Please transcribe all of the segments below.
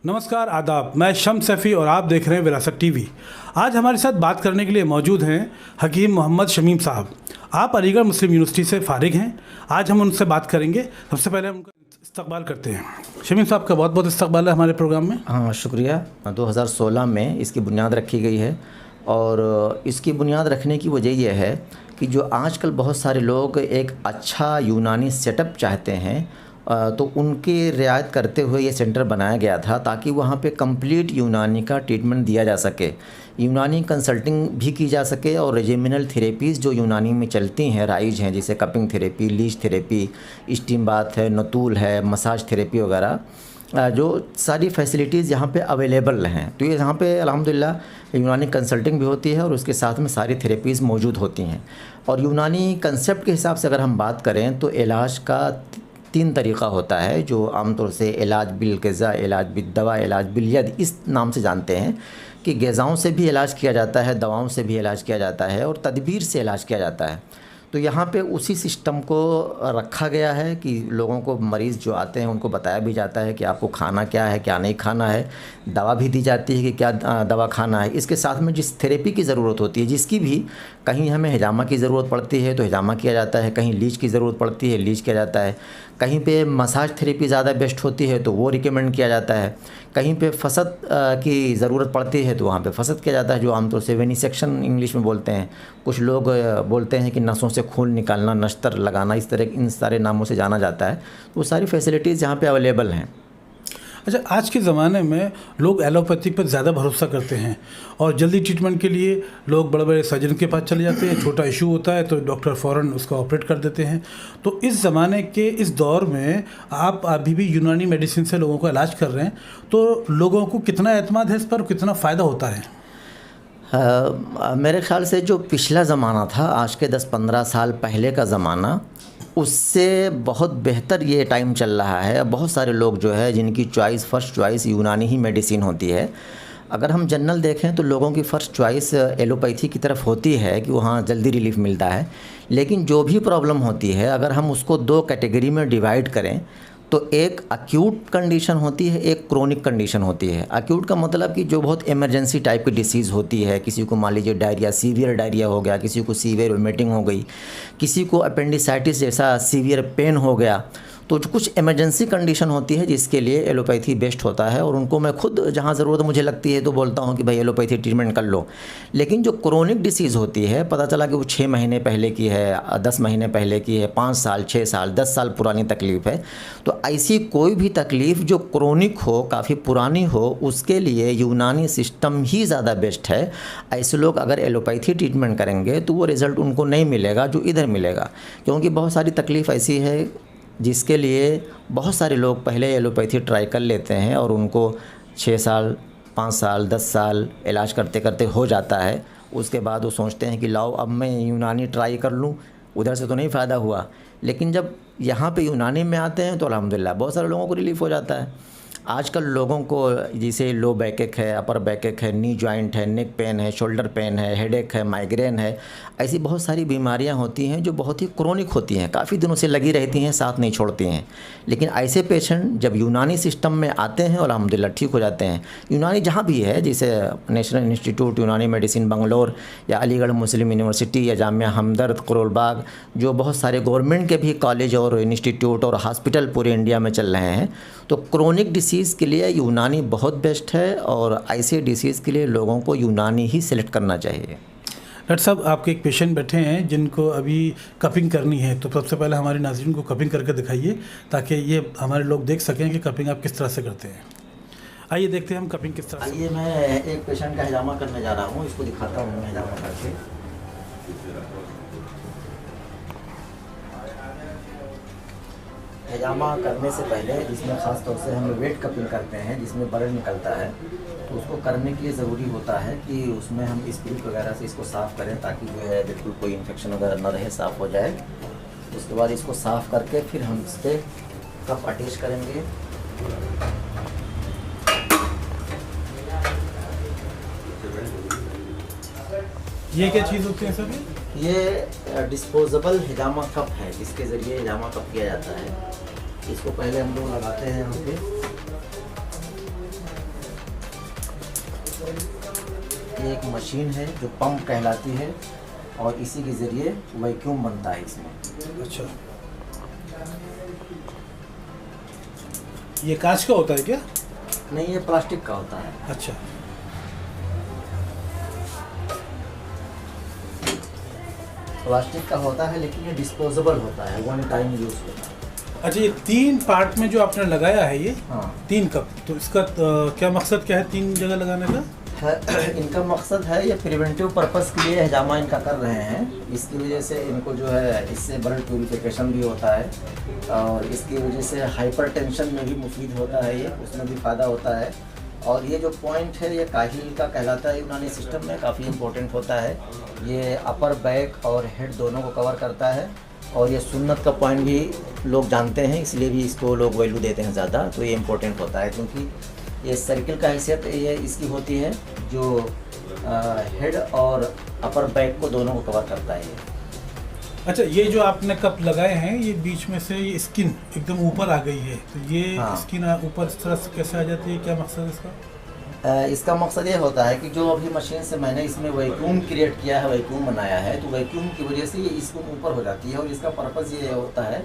नमस्कार, आदाब। मैं शम्स सैफ़ी और आप देख रहे हैं विरासत टीवी। आज हमारे साथ बात करने के लिए मौजूद हैं हकीम मोहम्मद शमीम साहब। आप अलीगढ़ मुस्लिम यूनिवर्सिटी से फ़ारिग हैं। आज हम उनसे बात करेंगे। सबसे पहले हम उनका इस्तकबाल करते हैं। शमीम साहब का बहुत बहुत इस्तकबाल है हमारे प्रोग्राम में। हाँ, शुक्रिया। 2016 में इसकी बुनियाद रखी गई है और इसकी बुनियाद रखने की वजह यह है कि जो आजकल बहुत सारे लोग एक अच्छा यूनानी सेटअप चाहते हैं, तो उनकी रियायत करते हुए ये सेंटर बनाया गया था ताकि वहाँ पे कंप्लीट यूनानी का ट्रीटमेंट दिया जा सके, यूनानी कंसल्टिंग भी की जा सके और रेजिमिनल थेरेपीज़ जो यूनानी में चलती हैं, राइज हैं, जैसे cupping therapy, leech therapy, steam bath है, नतूल है, मसाज थेरेपी वगैरह, जो सारी फैसिलिटीज़ यहाँ पे अवेलेबल हैं। तो ये यहाँ पे अल्हम्दुलिल्लाह यूनानी कंसल्टिंग भी होती है और उसके साथ में सारी थेरेपीज़ मौजूद होती हैं। और यूनानी कंसेप्ट के हिसाब से अगर हम बात करें तो इलाज का 3 तरीक़ा होता है, जो आमतौर से इलाज बिल ग़िज़ा, इलाज बिल दवा, इलाज बिल यद इस नाम से जानते हैं कि ग़िज़ाओं से भी इलाज किया जाता है, दवाओं से भी इलाज किया जाता है और तदबीर से इलाज किया जाता है। तो यहाँ पे उसी सिस्टम को रखा गया है कि लोगों को, मरीज़ जो आते हैं उनको बताया भी जाता है कि आपको खाना क्या है, क्या नहीं खाना है, दवा भी दी जाती है कि क्या दवा खाना है। इसके साथ में जिस थेरेपी की ज़रूरत होती है, जिसकी भी, कहीं हमें हिजामा की ज़रूरत पड़ती है तो हिजामा किया जाता है, कहीं लीच की ज़रूरत पड़ती है लीच किया जाता है, कहीं पे मसाज थेरेपी ज़्यादा बेस्ट होती है तो वो रिकमेंड किया जाता है, कहीं पे फसद की ज़रूरत पड़ती है तो वहाँ पे फसद किया जाता है, जो आमतौर से वेनिसेक्शन इंग्लिश में बोलते हैं। कुछ लोग बोलते हैं कि नसों से खून निकालना, नश्तर लगाना, इस तरह इन सारे नामों से जाना जाता है। वो सारी फैसिलिटीज़ यहाँ पे अवेलेबल हैं। अच्छा, आज के ज़माने में लोग एलोपैथिक पर ज़्यादा भरोसा करते हैं और जल्दी ट्रीटमेंट के लिए लोग बड़े बड़े सर्जन के पास चले जाते हैं। छोटा इशू होता है तो डॉक्टर फ़ौरन उसका ऑपरेट कर देते हैं। तो इस ज़माने के इस दौर में आप अभी भी यूनानी मेडिसिन से लोगों का इलाज कर रहे हैं, तो लोगों को कितना एतमाद है इस पर, कितना फ़ायदा होता है? मेरे ख़्याल से जो पिछला ज़माना था, आज के 10-15 साल पहले का ज़माना, उससे बहुत बेहतर ये टाइम चल रहा है। बहुत सारे लोग जो है जिनकी चॉइस, फ़र्स्ट चॉइस यूनानी ही मेडिसिन होती है। अगर हम जनरल देखें तो लोगों की फ़र्स्ट चॉइस एलोपैथी की तरफ होती है कि वहाँ जल्दी रिलीफ मिलता है। लेकिन जो भी प्रॉब्लम होती है, अगर हम उसको 2 कैटेगरी में डिवाइड करें तो एक अक्यूट कंडीशन होती है, एक क्रोनिक कंडीशन होती है। अक्यूट का मतलब कि जो बहुत इमरजेंसी टाइप की डिसीज़ होती है, किसी को मान लीजिए डायरिया, सीवियर डायरिया हो गया, किसी को सीवियर वोमिटिंग हो गई, किसी को अपेंडिसाइटिस जैसा सीवियर पेन हो गया। तो जो कुछ इमरजेंसी कंडीशन होती है जिसके लिए एलोपैथी बेस्ट होता है और उनको मैं खुद जहाँ ज़रूरत मुझे लगती है तो बोलता हूँ कि भाई एलोपैथी ट्रीटमेंट कर लो। लेकिन जो क्रोनिक डिसीज़ होती है, पता चला कि वो 6 महीने पहले की है, 10 महीने पहले की है, 5 साल, 6 साल, 10 साल पुरानी तकलीफ़ है, तो ऐसी कोई भी तकलीफ़ जो क्रोनिक हो, काफ़ी पुरानी हो, उसके लिए यूनानी सिस्टम ही ज़्यादा बेस्ट है। ऐसे लोग अगर एलोपैथी ट्रीटमेंट करेंगे तो वो रिज़ल्ट उनको नहीं मिलेगा जो इधर मिलेगा, क्योंकि बहुत सारी तकलीफ़ ऐसी है जिसके लिए बहुत सारे लोग पहले एलोपैथी ट्राई कर लेते हैं और उनको 6 साल, 5 साल, 10 साल इलाज करते करते हो जाता है। उसके बाद वो सोचते हैं कि लाओ अब मैं यूनानी ट्राई कर लूँ, उधर से तो नहीं फ़ायदा हुआ। लेकिन जब यहाँ पे यूनानी में आते हैं तो अल्हम्दुलिल्लाह बहुत सारे लोगों को रिलीफ़ हो जाता है। आजकल लोगों को जैसे लो बैक एक है, अपर बैक एक है, नी जॉइंट है, नेक पेन है, शोल्डर पेन है, हेडेक है, माइग्रेन है, ऐसी बहुत सारी बीमारियां होती हैं जो बहुत ही क्रोनिक होती हैं, काफ़ी दिनों से लगी रहती हैं, साथ नहीं छोड़ती हैं। लेकिन ऐसे पेशेंट जब यूनानी सिस्टम में आते हैं और अल्हम्दुलिल्लाह ठीक हो जाते हैं, यूनानी जहाँ भी है, जैसे नेशनल इंस्टीट्यूट यूनानी मेडिसिन बंगलोर या अलीगढ़ मुस्लिम यूनिवर्सिटी या जामिया हमदर्द करोलबाग, जो बहुत सारे गवर्नमेंट के भी कॉलेज और इंस्टीट्यूट और हॉस्पिटल पूरे इंडिया में चल रहे हैं, तो क्रोनिक डिसीज़ के लिए यूनानी बहुत बेस्ट है और ऐसे डिसीज़ के लिए लोगों को यूनानी ही सिलेक्ट करना चाहिए। डॉक्टर साहब, आपके एक पेशेंट बैठे हैं जिनको अभी कपिंग करनी है, तो सबसे पहले हमारे नाज़रीन को कपिंग करके दिखाइए ताकि ये हमारे लोग देख सकें कि कपिंग आप किस तरह से करते हैं। आइए देखते हैं हम कपिंग किस तरह से। आइए, मैं एक पेशेंट का हिजामा करने जा रहा हूँ, इसको दिखाता हूँ मैं हिजामा करके। हिजामा करने से पहले, जिसमें ख़ास तौर से हम वेट कपिंग करते हैं, जिसमें ब्लड निकलता है, तो उसको करने के लिए ज़रूरी होता है कि उसमें हम स्पिरिट वगैरह से इसको साफ़ करें ताकि जो है बिल्कुल कोई इन्फेक्शन वगैरह ना रहे, साफ़ हो जाए। उसके बाद इसको साफ़ करके फिर हम इस पर कप अटैच करेंगे। ये क्या चीज़ होती है सर? ये डिस्पोजेबल हिजामा कप है, जिसके ज़रिए हिजामा कप किया जाता है। इसको पहले हम लोग लगाते हैं यहाँ पे। ये एक मशीन है जो पंप कहलाती है और इसी के ज़रिए वैक्यूम बनता है इसमें। अच्छा, ये कांच का होता है क्या? नहीं, ये प्लास्टिक का होता है। अच्छा, प्लास्टिक का होता है लेकिन ये डिस्पोजेबल होता है, वन टाइम यूज़ होता है। अच्छा, ये 3 पार्ट में जो आपने लगाया है ये हाँ, 3 कप, तो इसका क्या मकसद क्या है 3 जगह लगाने का? इनका मकसद है, ये प्रिवेंटिव पर्पस के लिए हिजामा इनका कर रहे हैं। इसकी वजह से इनको जो है, इससे ब्लड प्यूरिफिकेशन भी होता है और इसकी वजह से हाइपरटेंशन में भी मुफीद होता है, ये उसमें भी फ़ायदा होता है। और ये जो पॉइंट है, ये काहिल का कहलाता है यूनानी सिस्टम में, काफ़ी इम्पोर्टेंट होता है। ये अपर बैक और हेड दोनों को कवर करता है और ये सुन्नत का पॉइंट भी लोग जानते हैं, इसलिए भी इसको लोग वैल्यू देते हैं ज़्यादा। तो ये इम्पोर्टेंट होता है क्योंकि ये सर्किल का हैसियत ये इसकी होती है जो हेड और अपर बैक को दोनों को कवर करता है ये। अच्छा, ये जो आपने कप लगाए हैं, ये बीच में से ये स्किन एकदम ऊपर आ गई है, तो ये हाँ। स्किन ऊपर इस तरह से कैसे आ जाती है, क्या मकसद है इसका? इसका मकसद ये होता है कि जो अभी मशीन से मैंने इसमें वैक्यूम क्रिएट किया है, वैक्यूम बनाया है, तो वैक्यूम की वजह से ये स्किन ऊपर हो जाती है और इसका पर्पज़ ये होता है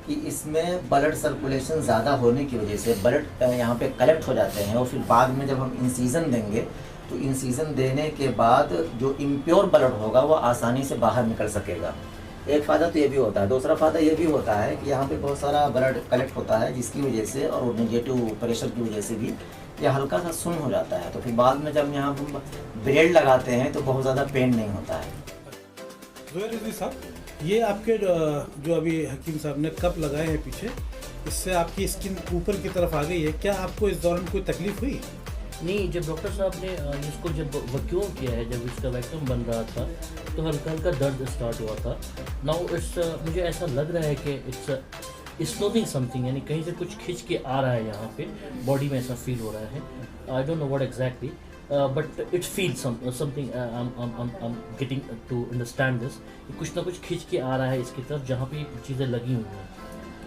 कि इसमें ब्लड सर्कुलेशन ज़्यादा होने की वजह से ब्लड यहाँ पे कलेक्ट हो जाते हैं और फिर बाद में जब हम इंसीजन देंगे तो इंसीजन देने के बाद जो इम्प्योर ब्लड होगा वो आसानी से बाहर निकल सकेगा। एक फ़ायदा तो ये भी होता है। दूसरा फ़ायदा ये भी होता है कि यहाँ पे बहुत सारा ब्लड कलेक्ट होता है, जिसकी वजह से और नेगेटिव प्रेशर की वजह से भी ये हल्का सा सुन्न हो जाता है। तो फिर बाद में जब यहाँ हम ब्लेड लगाते हैं तो बहुत ज़्यादा पेन नहीं होता है। ज़ोहैर रिजवी साहब, ये आपके जो अभी हकीम साहब ने कप लगाए हैं पीछे, इससे आपकी स्किन ऊपर की तरफ आ गई है, क्या आपको इस दौरान कोई तकलीफ हुई? नहीं, जब डॉक्टर साहब ने इसको जब वैक्यूम किया है, जब इसका वैक्यूम बन रहा था तो हल्का हल्का दर्द स्टार्ट हुआ था। नाउ इट्स मुझे ऐसा लग रहा है कि इट्स स्लोविंग समथिंग, यानी कहीं से कुछ खींच के आ रहा है, यहाँ पे बॉडी में ऐसा फील हो रहा है। I don't know what exactly, but it feel something, I am getting to understand this. कुछ ना कुछ खींच के आ रहा है इसकी तरफ जहाँ पे चीज़ें लगी हुई हैं,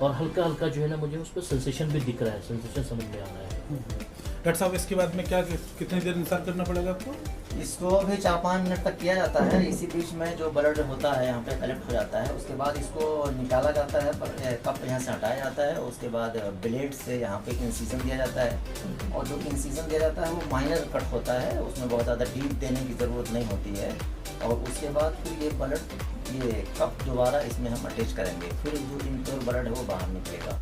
और हल्का हल्का जो है ना मुझे उस पर सेंसेशन भी दिख रहा है, सेंसेशन समझ में आ रहा है। डॉक्टर साहब, इसके बाद में क्या कितनी देर इंतजार करना पड़ेगा आपको? इसको भी 4-5 मिनट तक किया जाता है। इसी बीच में जो ब्लड होता है यहाँ पे कलेक्ट हो जाता है, उसके बाद इसको निकाला जाता है, पर कप यहाँ से हटाया जाता है। उसके बाद ब्लेड से यहाँ पे इंसीजन दिया जाता है और जो इंसीजन दिया जाता है वो माइनर कट होता है, उसमें बहुत ज़्यादा डीप देने की ज़रूरत नहीं होती है। और उसके बाद फिर ये ब्लड, ये कप दोबारा इसमें हम अटैच करेंगे, फिर जो इम्प्योर ब्लड है वो बाहर निकलेगा।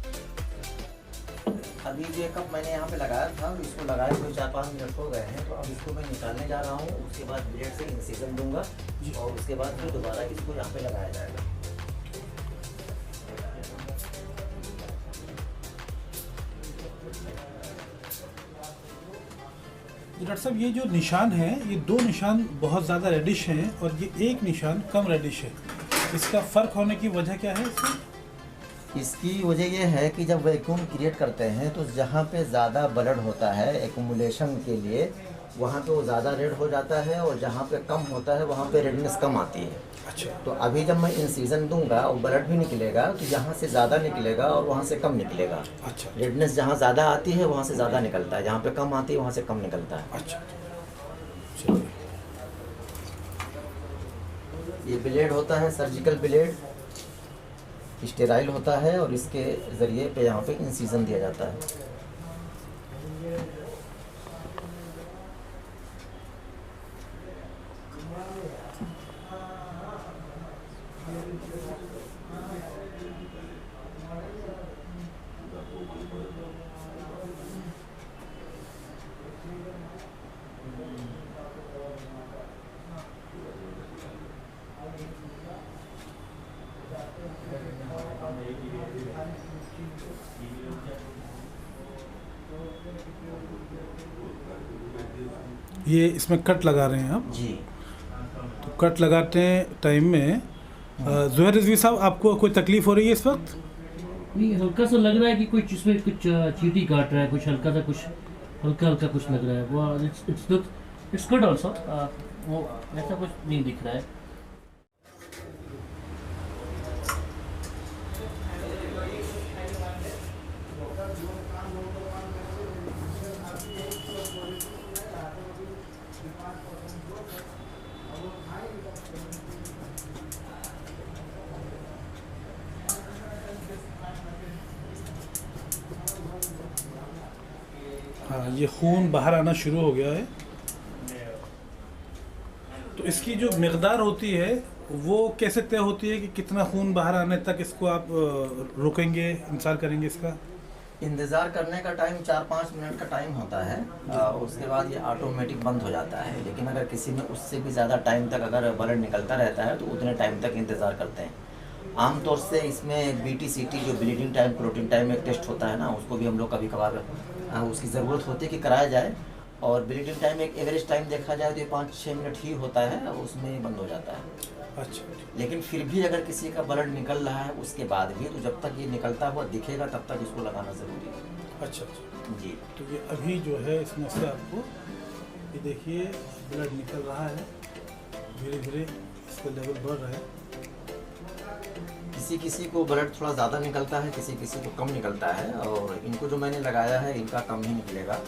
अभी जो कप मैंने यहाँ पे लगाया था, इसको लगाए हुए 4-5 मिनट हो गए हैं, तो अब इसको मैं निकालने जा रहा हूँ। उसके बाद ब्लेड से इंसिजन दूंगा और उसके बाद फिर दोबारा इसको यहाँ पे लगाया जाएगा। डॉक्टर साहब, ये जो निशान है, ये 2 निशान बहुत ज़्यादा रेडिश हैं और ये एक निशान कम रेडिश है, इसका फ़र्क होने की वजह क्या है इसमें? इसकी वजह यह है कि जब वैक्यूम क्रिएट करते हैं तो जहाँ पे ज़्यादा ब्लड होता है एक्यूमुलेशन के लिए, वहाँ पे वो ज़्यादा रेड हो जाता है, और जहाँ पे कम होता है वहाँ पे रेडनेस कम आती है। अच्छा। तो अभी जब मैं इंसीजन दूंगा और ब्लड भी निकलेगा तो यहाँ से ज़्यादा निकलेगा और वहाँ से कम निकलेगा। अच्छा। रेडनेस जहाँ ज़्यादा आती है वहाँ से ज़्यादा निकलता है, जहाँ पे कम आती है वहाँ से कम निकलता है। अच्छा, चलिए। ये ब्लेड होता है सर्जिकल ब्लेड, स्टेराइल होता है, और इसके ज़रिए पे यहाँ पे इंसीजन दिया जाता है। ये इसमें कट लगा रहे हैं आप, जी। तो कट लगाते टाइम में ज़ुहैर रिजवी साहब, आपको कोई तकलीफ़ हो रही है इस वक्त? नहीं, हल्का सा लग रहा है कि कुछ इसमें कुछ चींटी काट रहा है, कुछ हल्का सा, कुछ हल्का हल्का कुछ लग रहा है। वो इट्स गुड ऑल्सो, वो ऐसा कुछ नहीं दिख रहा है। हाँ, ये खून बाहर आना शुरू हो गया है। तो इसकी जो मिकदार होती है वो कैसे तय होती है कि कितना खून बाहर आने तक इसको आप रोकेंगे, इंतज़ार करेंगे इसका? इंतज़ार करने का टाइम 4-5 मिनट का टाइम होता है, उसके बाद ये ऑटोमेटिक बंद हो जाता है। लेकिन अगर किसी में उससे भी ज़्यादा टाइम तक अगर ब्लड निकलता रहता है तो उतने टाइम तक इंतज़ार करते हैं। आमतौर से इसमें BTCT जो ब्लीडिंग टाइम प्रोटीन टाइम एक टेस्ट होता है ना, उसको भी हम लोग कभी कभार उसकी ज़रूरत होती है कि कराया जाए। और ब्लीडिंग टाइम एक एवरेज टाइम देखा जाए तो ये 5-6 मिनट ही होता है, उसमें बंद हो जाता है। अच्छा। लेकिन फिर भी अगर किसी का ब्लड निकल रहा है उसके बाद भी, तो जब तक ये निकलता हुआ दिखेगा तब तक इसको लगाना ज़रूरी है। अच्छा अच्छा जी। तो ये अभी जो है इसमें से आपको ये देखिए ब्लड निकल रहा है, धीरे धीरे इसका लेवल बढ़ रहा है। किसी किसी को ब्लड थोड़ा ज़्यादा निकलता है, किसी किसी को कम निकलता है, और इनको जो मैंने लगाया है इनका कम ही निकलेगा।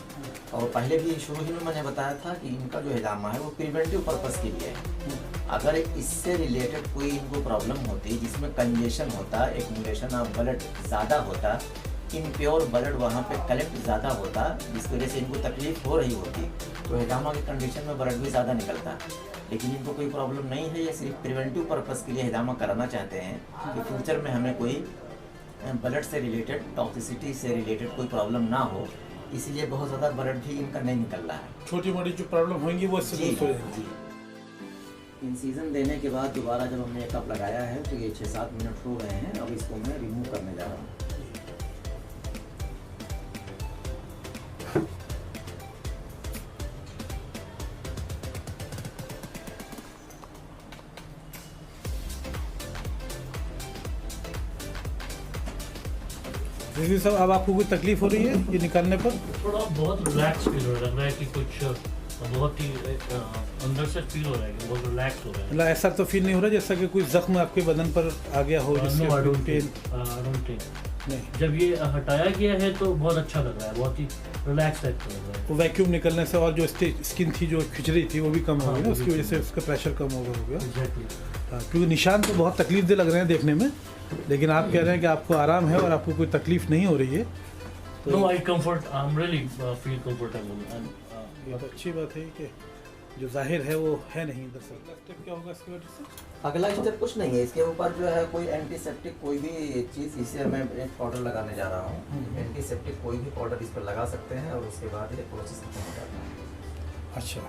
और पहले भी शुरू ही में मैंने बताया था कि इनका जो हिजामा है वो प्रिवेंटिव पर्पस के लिए है। अगर इससे रिलेटेड कोई इनको प्रॉब्लम होती जिसमें कंजेशन होता, एक्यूमुलेशन ऑफ ब्लड ज़्यादा होता, इम्प्योर ब्लड वहाँ पे कलेक्ट ज़्यादा होता, जिसकी वजह से इनको तकलीफ हो रही होती, तो हिजामा की कंडीशन में ब्लड भी ज़्यादा निकलता। लेकिन इनको कोई प्रॉब्लम नहीं है, ये सिर्फ प्रिवेंटिव पर्पस के लिए हिजामा कराना चाहते हैं कि फ्यूचर में हमें कोई ब्लड से रिलेटेड, टॉक्सिसिटी से रिलेटेड कोई प्रॉब्लम ना हो, इसलिए बहुत ज़्यादा ब्लड भी इनका नहीं निकल रहा है। छोटी मोटी जो प्रॉब्लम होंगी वो इससे दूर हो जाएगी। जी। इंसीजन देने के बाद दोबारा जब हमने कप लगाया है तो ये 6-7 मिनट हो गए हैं। अब इसको मैं रिमूव करने जा रहा हूँ। रिजवी साहब, अब आपको कोई तकलीफ हो रही है ये निकालने पर? थोड़ा बहुत रिलैक्स फील हो रहा है, लग रहा है कि कुछ बहुत ही अंदर से फील हो रहा है कि बहुत रिलैक्स हो रहा है। मतलब ऐसा तो फील नहीं हो रहा जैसा कि कोई जख्म आपके बदन पर आ गया हो जिससे पेन? नहीं। जब ये हटाया गया है तो बहुत अच्छा लग रहा है, बहुत ही रिलैक्स टाइप का लग रहा है। वो वैक्यूम निकलने से और जो स्किन थी जो खिंच रही थी वो भी कम हो गई ना, उसकी वजह से उसका प्रेशर कम हो गया। एग्जैक्टली। हाँ, क्योंकि निशान तो बहुत तकलीफ दे लग रहे हैं देखने में, लेकिन आप कह रहे हैं कि आपको आराम है और आपको कोई तकलीफ नहीं हो रही है। No, I am really feel comfortable and ये तो अच्छी बात है कि जो जाहिर है वो है नहीं। दरअसल अगला स्टेप क्या होगा इसके वजह से? अगला स्टेप कुछ नहीं है, इसके ऊपर जो है कोई एंटीसेप्टिक कोई भी चीज़, इसे मैं एक पाउडर लगाने जा रहा हूँ। एंटीसेप्टिक कोई भी पाउडर इस पर लगा सकते हैं और उसके बाद ये प्रोसेस खत्म हो जाता है। अच्छा,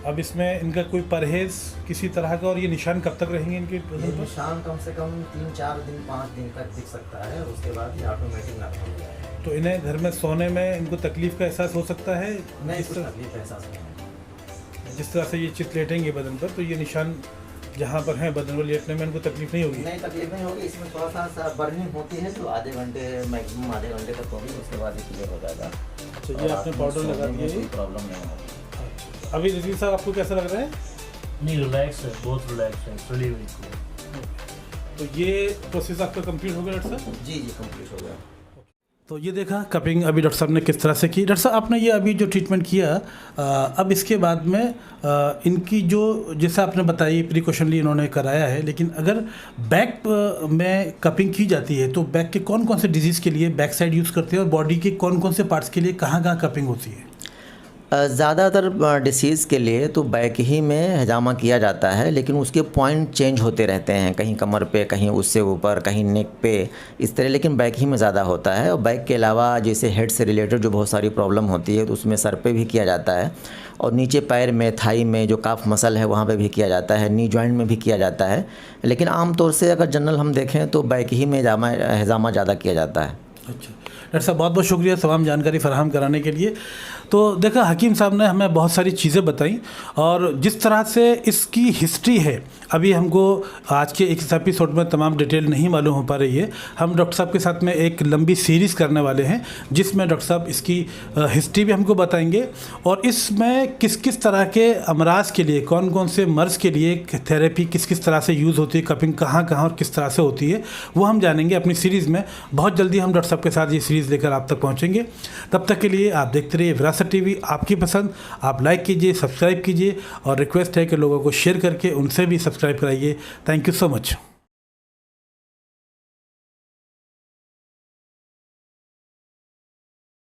अब इसमें इनका कोई परहेज किसी तरह का, और ये निशान कब तक रहेंगे इनके ये बदन पर? निशान कम से कम 3-4 दिन 5 दिन तक दिख सकता है, उसके बाद ये ऑटोमेटिक नॉर्मल हो जाएगा। तो इन्हें घर में सोने में इनको तकलीफ का एहसास हो सकता है? नहीं, कुछ तकलीफ एहसास नहीं है। जिस तरह से ये चित लेटेंगे बदन पर तो ये निशान जहाँ पर है बदन लेटने में उनको तकलीफ नहीं होगी? नहीं, तकलीफ नहीं होगी। इसमें थोड़ा सा बर्निंग होती है तो आधे घंटे, मैक्सिमम आधे घंटे तक होगी, उसके बाद ही क्लियर हो जाएगा। अच्छा, ये आपने पाउडर लगा दिया, कोई प्रॉब्लम नहीं होगी। अभी रजीक साहब आपको कैसा लग रहा है? नहीं, रिलैक्स है, बहुत रिलैक्स है, इट्स रियली वेरी कूल। तो ये प्रोसेस आपका कंप्लीट हो गया डॉक्टर साहब? जी कंप्लीट हो गया। तो ये देखा कपिंग अभी डॉक्टर साहब ने किस तरह से की। डॉक्टर साहब आपने ये अभी जो ट्रीटमेंट किया, अब इसके बाद में इनकी जो जैसे आपने बताई प्रिकॉशनली इन्होंने कराया है, लेकिन अगर बैक में कपिंग की जाती है तो बैक के कौन कौन से डिजीज़ के लिए बैक साइड यूज़ करते हैं और बॉडी के कौन कौन से पार्ट्स के लिए कहाँ कहाँ कपिंग होती है? ज़्यादातर डिसीज़ के लिए तो बैक ही में हजामा किया जाता है, लेकिन उसके पॉइंट चेंज होते रहते हैं, कहीं कमर पे, कहीं उससे ऊपर, कहीं नेक पे, इस तरह, लेकिन बैक ही में ज़्यादा होता है। और बैक के अलावा जैसे हेड से रिलेटेड जो बहुत सारी प्रॉब्लम होती है तो उसमें सर पे भी किया जाता है, और नीचे पैर में, थाई में जो काफ मसल है वहाँ पे भी किया जाता है, नी जॉइंट में भी किया जाता है। लेकिन आमतौर से अगर जनरल हम देखें तो बैक ही में हजामा ज़्यादा किया जाता है। अच्छा डॉक्टर साहब, बहुत बहुत शुक्रिया तमाम जानकारी फराहम कराने के लिए। तो देखा हकीम साहब ने हमें बहुत सारी चीज़ें बताई, और जिस तरह से इसकी हिस्ट्री है अभी हमको आज के इस एपिसोड में तमाम डिटेल नहीं मालूम हो पा रही है। हम डॉक्टर साहब के साथ में एक लंबी सीरीज़ करने वाले हैं जिसमें डॉक्टर साहब इसकी हिस्ट्री भी हमको बताएंगे, और इसमें किस किस तरह के अमराज के लिए, कौन कौन से मर्ज़ के लिए थेरेपी किस किस तरह से यूज़ होती है, कपिंग कहाँ कहाँ और किस तरह से होती है, वो हम जानेंगे अपनी सीरीज़ में। बहुत जल्दी हम डॉक्टर साहब के साथ ये सीरीज़ लेकर आप तक पहुँचेंगे। तब तक के लिए आप देखते रहिए विरासत टीवी। आपकी पसंद, आप लाइक कीजिए, सब्सक्राइब कीजिए, और रिक्वेस्ट है कि लोगों को शेयर करके उनसे भी सब्सक्राइब कराइए। Thank you so much.